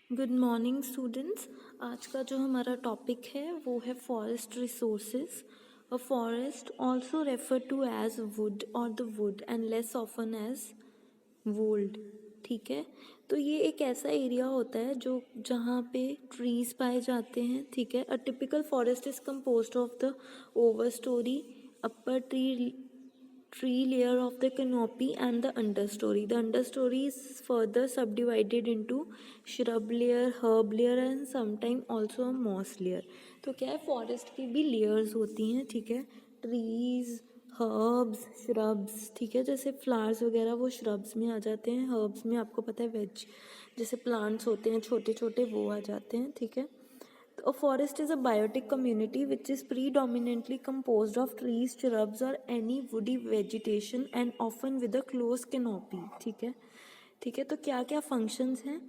Good morning students. आज का जो हमारा टॉपिक है वो है forest resources. A forest also refer to as wood or the wood and less often as wold. ठीक है, तो ये एक ऐसा एरिया होता है जो जहाँ पे ट्रीज पाए जाते हैं। ठीक है, a typical forest is composed of the over story, upper tree layer of the canopy and the understory. The understory is further subdivided into shrub layer, herb layer and sometimes also a moss layer. तो क्या है, forest की भी layers होती हैं। ठीक है, trees, herbs, shrubs. ठीक है, जैसे फ्लावर्स वगैरह वो श्रब्स में आ जाते हैं, हर्ब्स में आपको पता है वेज जैसे प्लांट्स होते हैं छोटे छोटे वो आ जाते हैं। ठीक है, a forest is a biotic community which is predominantly composed of trees, shrubs or any woody vegetation and often with a close canopy. ठीक है, ठीक है, तो क्या क्या functions हैं?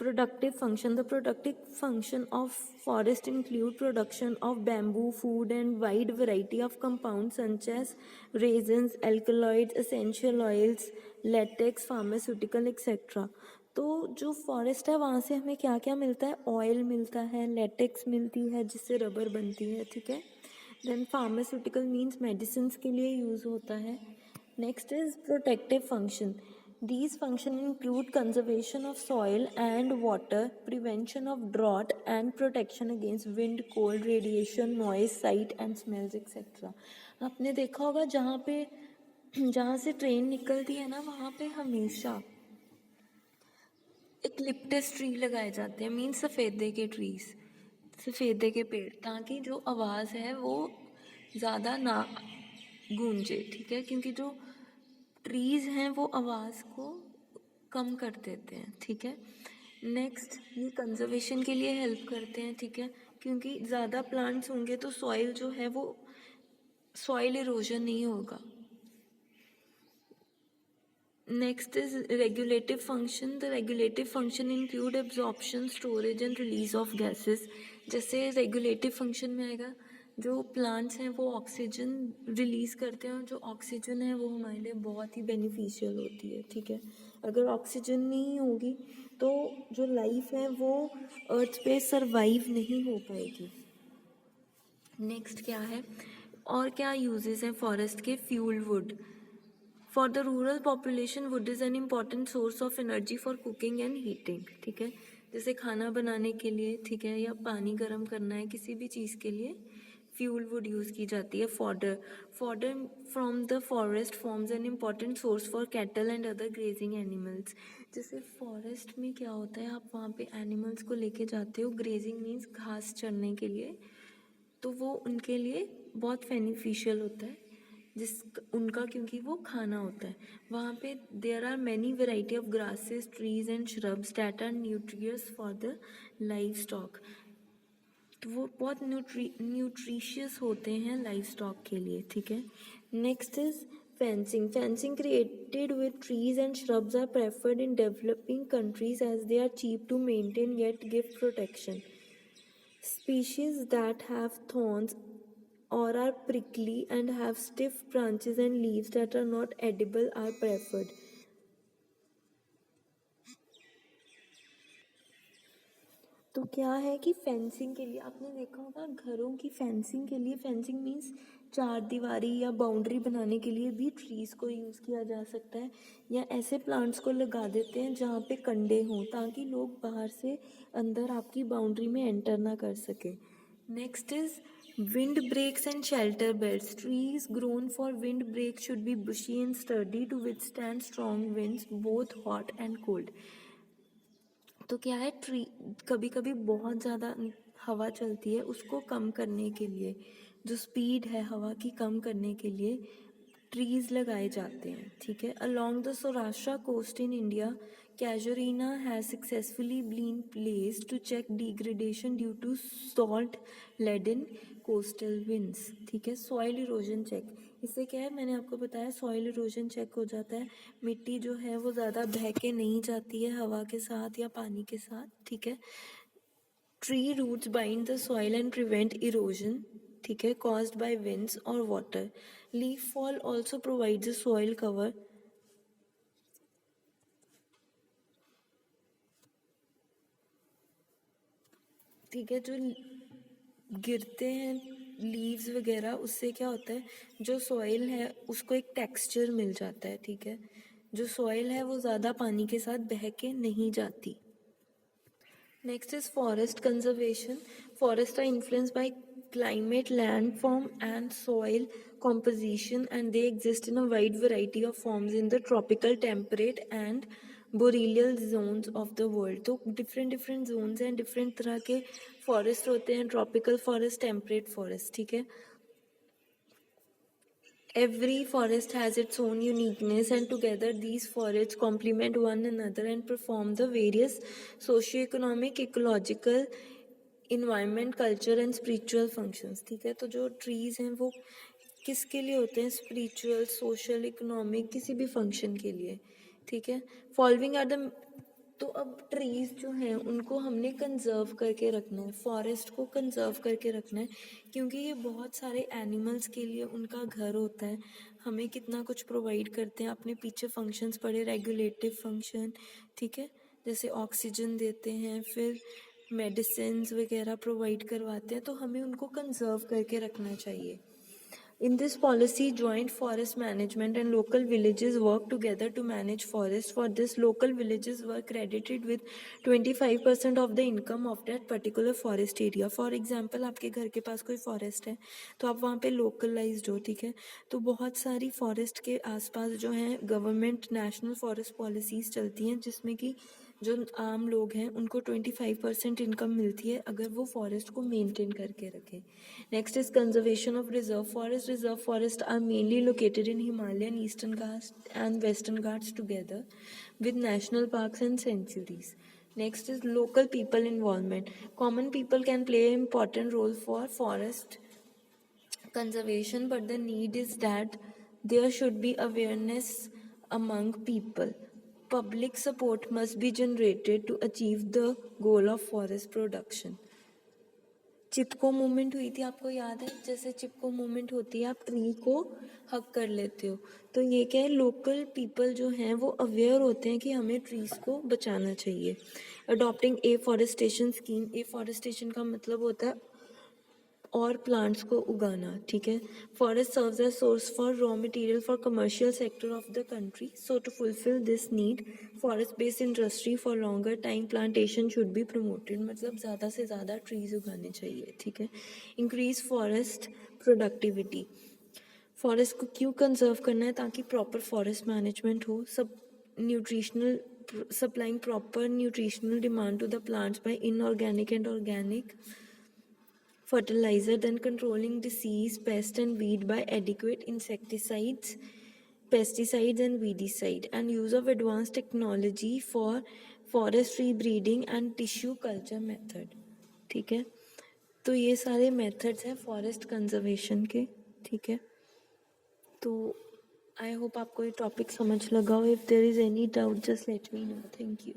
Productive function. The productive function of forest include production of bamboo, food and wide variety of compounds such as resins, alkaloids, essential oils, latex, pharmaceutical etc. तो जो फॉरेस्ट है वहाँ से हमें क्या क्या मिलता है? ऑयल मिलता है, लेटेक्स मिलती है जिससे रबर बनती है। ठीक है, देन फार्मास्यूटिकल मीन्स मेडिसिन के लिए यूज़ होता है। Next is protective function. These functions include conservation of soil and water, prevention of drought, and protection against wind, cold, radiation, noise, sight, and smells, etc. आपने देखा होगा जहाँ से train निकलती है ना वहाँ पे हमेशा इक्लिप्टस ट्री लगाए जाते हैं, मीन्स सफ़ेदे के ट्रीज, सफ़ेदे के पेड़, ताकि जो आवाज़ है वो ज़्यादा ना गूंजे। ठीक है, क्योंकि जो ट्रीज हैं वो आवाज़ को कम कर देते हैं। ठीक है, नेक्स्ट ये कंजर्वेशन के लिए हेल्प करते हैं। ठीक है, क्योंकि ज़्यादा प्लांट्स होंगे तो सॉइल जो है वो सॉइल इरोजन नहीं होगा। Next is regulative function. The regulative function include absorption, storage and release of gases. जैसे regulative function में आएगा, जो plants हैं वो ऑक्सीजन रिलीज़ करते हैं और जो ऑक्सीजन है वो हमारे लिए बहुत ही बेनिफिशियल होती है। ठीक है, अगर ऑक्सीजन नहीं होगी तो जो लाइफ है वो अर्थ पे सरवाइव नहीं हो पाएगी। नेक्स्ट क्या है और क्या यूजेस हैं फॉरेस्ट के? Fuel wood. For the rural population would is an important source of energy for cooking and heating. ठीक है, जैसे खाना बनाने के लिए, ठीक है, या पानी गर्म करना है, किसी भी चीज़ के लिए फ्यूल वुड यूज़ की जाती है. Fodder. Fodder from the forest forms an important source for cattle and other grazing animals. जैसे फॉरेस्ट में क्या होता है, आप वहाँ पे एनिमल्स को लेके जाते हो, ग्रेजिंग मीन्स घास चरने के लिए, तो वो उनके लिए बहुत बेनिफिशियल होता है जिस उनका, क्योंकि वो खाना होता है वहाँ पे. There are many variety of grasses, trees and shrubs that are nutritious for the livestock. तो वो बहुत न्यूट्रिशियस होते हैं लाइफ स्टॉक के लिए. ठीक है, next is fencing. Fencing created with trees and shrubs are preferred in developing countries as they are cheap to maintain yet give protection. Species that have thorns or are prickly and have stiff branches and leaves that are not edible are preferred. तो क्या है कि fencing के लिए आपने देखा होगा, घरों की फेंसिंग के लिए, फेंसिंग मीन्स चार दीवारी या बाउंड्री बनाने के लिए भी ट्रीज़ को यूज़ किया जा सकता है, या ऐसे प्लांट्स को लगा देते हैं जहाँ पे कंडे हों ताकि लोग बाहर से अंदर आपकी बाउंड्री में एंटर ना कर सके. Next is windbreaks and shelter belts. Trees grown for windbreak should be bushy and sturdy to withstand strong winds, both hot and cold. तो क्या है, ट्री कभी कभी बहुत ज़्यादा हवा चलती है, उसको कम करने के लिए, जो स्पीड है हवा की कम करने के लिए ट्रीज लगाए जाते हैं. ठीक है, along the Saurashtra coast in India casuarina has successfully been placed to check degradation due to salt laden coastal winds. ठीक है, सॉइल इरोजन चेक. इससे क्या है, मैंने आपको बताया सॉइल इरोजन चेक हो जाता है, मिट्टी जो है वो ज़्यादा बह के नहीं जाती है हवा के साथ या पानी के साथ. ठीक है, tree roots bind the soil and prevent erosion. ठीक है, caused by winds or water. Leaf fall also provides a soil cover. ठीक है, जो गिरते हैं लीव्स वगैरह, उससे क्या होता है, जो सॉइल है उसको एक टेक्सचर मिल जाता है। ठीक है, जो सॉइल है वो ज़्यादा पानी के साथ बह के नहीं जाती। Next is forest conservation. Forests are influenced by climate, landform, and soil composition, and they exist in a wide variety of forms in the tropical, temperate, and boreal zones of the world. तो different zones हैं, different तरह के forest होते हैं, tropical forest, temperate forest. ठीक है, every forest has its own uniqueness, and together these forests complement one another and perform the various socio-economic, ecological, environment, culture and spiritual functions. ठीक है, तो जो ट्रीज हैं वो किसके लिए होते हैं, स्पिरिचुअल, सोशल, इकोनॉमिक, किसी भी फंक्शन के लिए। ठीक है, फॉलोइंग आर द, तो अब ट्रीज जो हैं उनको हमने कंजर्व करके रखना है, फॉरेस्ट को कंजर्व करके रखना है, क्योंकि ये बहुत सारे एनिमल्स के लिए उनका घर होता है, हमें कितना कुछ प्रोवाइड करते हैं। अपने पीछे फंक्शंस पड़े, रेगुलेटिव फंक्शन, ठीक है, जैसे ऑक्सीजन देते हैं, फिर मेडिसिन वगैरह प्रोवाइड करवाते हैं, तो हमें उनको कंजर्व करके रखना चाहिए। In this policy, joint forest management and local villages work together to manage forests. For this, local villages were credited with 25% of the income of that particular forest area. For example, आपके घर के पास कोई forest है तो आप वहाँ पे localised हो। ठीक है, तो बहुत सारी फॉरेस्ट के आसपास जो हैं गवर्नमेंट नेशनल फॉरेस्ट पॉलिसीज़ चलती हैं, जिसमें कि जो आम लोग हैं उनको 25% इनकम मिलती है अगर वो फॉरेस्ट को मेंटेन करके रखें। Next is conservation of reserve forest. Reserve forests are mainly located in Himalayan, Eastern Ghats and Western Ghats together with national parks and sanctuaries. Next is local people involvement. Common people can play an important role for forest conservation, but the need is that there should be awareness among people. Public support must be generated to achieve the goal of forest production. Chipko movement हुई थी, आपको याद है, जैसे चिपको movement होती है आप tree को हक कर लेते हो, तो ये क्या है, लोकल पीपल जो हैं वो अवेयर होते हैं कि हमें ट्रीज को बचाना चाहिए। अडॉप्टिंग ए फॉरेस्टेशन स्कीम. ए फॉरेस्टेशन का मतलब होता है और प्लांट्स को उगाना। ठीक है, forest serves as source for raw material for commercial sector of the country. So to fulfil this need, forest based industry for longer time plantation should be promoted. मतलब ज़्यादा से ज़्यादा ट्रीज उगाने चाहिए। ठीक है, इंक्रीज फॉरेस्ट प्रोडक्टिविटी. फॉरेस्ट को क्यों कंजर्व करना है, ताकि प्रॉपर फॉरेस्ट मैनेजमेंट हो, सब nutritional, supplying proper nutritional demand to the plants by inorganic and organic fertilizer, then controlling disease, pest and weed by adequate insecticides, pesticides and weedicide, and use of advanced technology for forest breeding and tissue culture method. ठीक है, तो ये सारे methods हैं forest conservation के। ठीक है, तो आई होप आपको ये टॉपिक समझ लगा हो. If there is any doubt just let me know. Thank you.